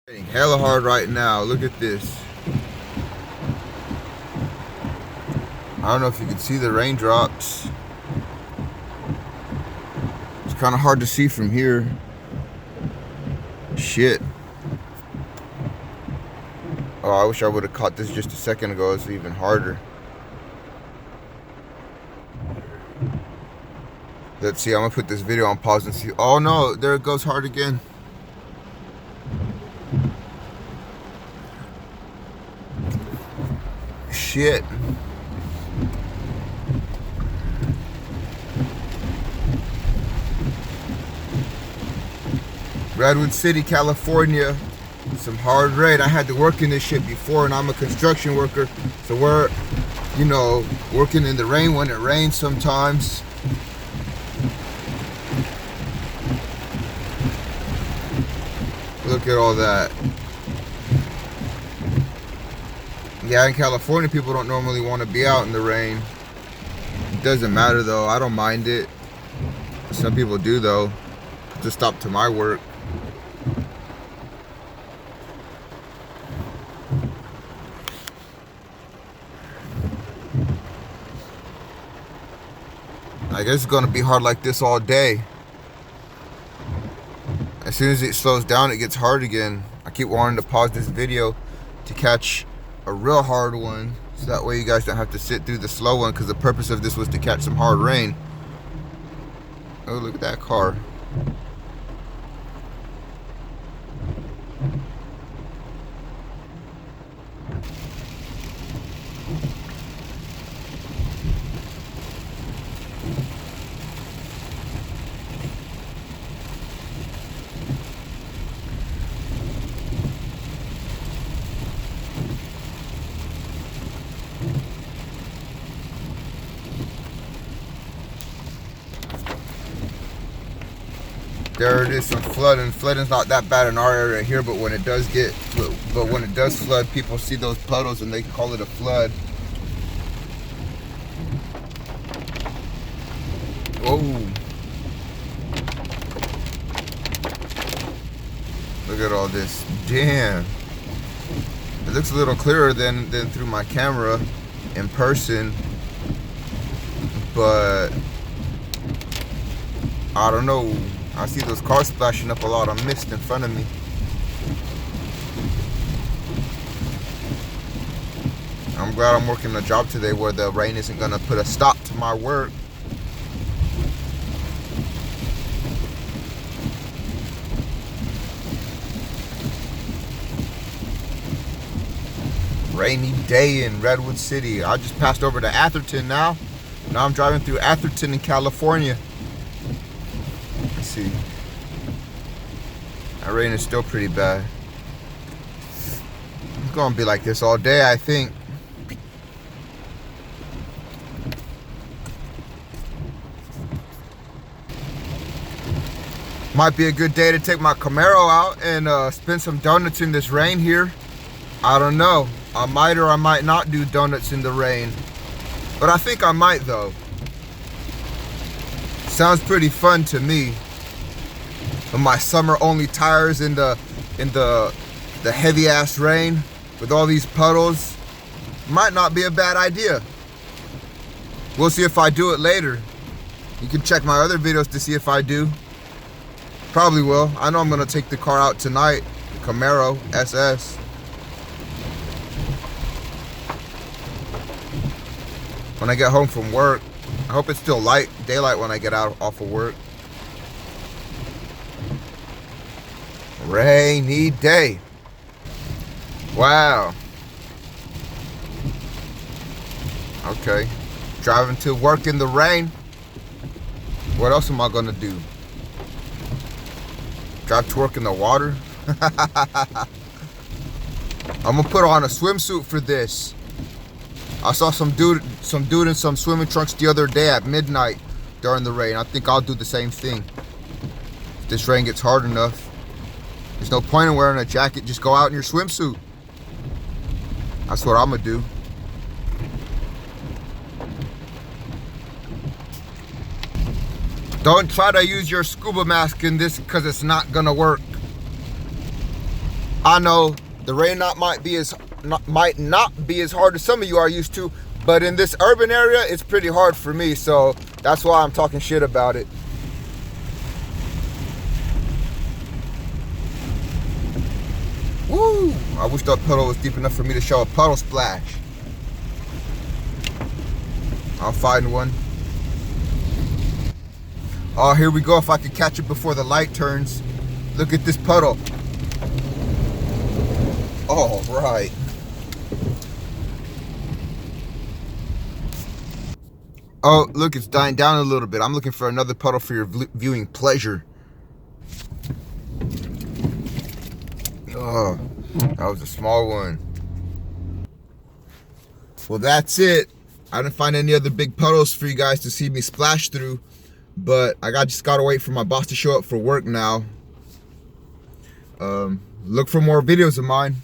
Raining hella hard right now. Look at this. I don't know if you can see the raindrops. It's kind of hard to see from here. Shit. Oh, I wish I would have caught this just a second ago. It's even harder. Let's see. I'm gonna put this video on pause and see. Oh no, there it goes hard again. Shit. Redwood City, California. Some hard rain. I had to work in this shit before, and I'm a construction worker, so we're, you know, working in the rain when it rains sometimes. Look at all that. Yeah, in California, people don't normally want to be out in the rain. It doesn't matter though. I don't mind it. Some people do though. To stop to my work. I guess it's gonna be hard like this all day. As soon as it slows down, it gets hard again. I keep wanting to pause this video to catch a real hard one, so that way you guys don't have to sit through the slow one, because the purpose of this was to catch some hard rain. Oh, look at that car. There it is, some flooding. Flooding's not that bad in our area here, but when it does flood, people see those puddles and they call it a flood. Whoa. Look at all this. Damn. It looks a little clearer than through my camera in person, but I don't know. I see those cars splashing up a lot of mist in front of me. I'm glad I'm working a job today where the rain isn't gonna put a stop to my work. Rainy day in Redwood City. I just passed over to Atherton now. Now I'm driving through Atherton in California. Let's see. That rain is still pretty bad. It's gonna be like this all day, I think. Might be a good day to take my Camaro out and spin some donuts in this rain here. I don't know. I might or I might not do donuts in the rain. But I think I might though. Sounds pretty fun to me. With my summer only tires in the heavy ass rain with all these puddles. Might not be a bad idea. We'll see if I do it later. You can check my other videos to see if I do. Probably will. I know I'm gonna take the car out tonight. The Camaro SS. When I get home from work. I hope it's still daylight when I get out off of work. Rainy day. Wow. Okay. Driving to work in the rain. What else am I gonna do? Drive to work in the water? I'm gonna put on a swimsuit for this. I saw some dude in some swimming trunks the other day at midnight during the rain. I think I'll do the same thing. If this rain gets hard enough. There's no point in wearing a jacket. Just go out in your swimsuit. That's what I'm gonna do. Don't try to use your scuba mask in this because it's not gonna work. I know the rain might not be as hard as some of you are used to, but in this urban area, it's pretty hard for me, so that's why I'm talking shit about it. Woo! I wish that puddle was deep enough for me to show a puddle splash. I'll find one. Oh, here we go. If I could catch it before the light turns. Look at this puddle. All right. Oh, look, it's dying down a little bit. I'm looking for another puddle for your viewing pleasure. Oh, that was a small one. Well, that's it. I didn't find any other big puddles for you guys to see me splash through, but I just gotta wait for my boss to show up for work now. Look for more videos of mine.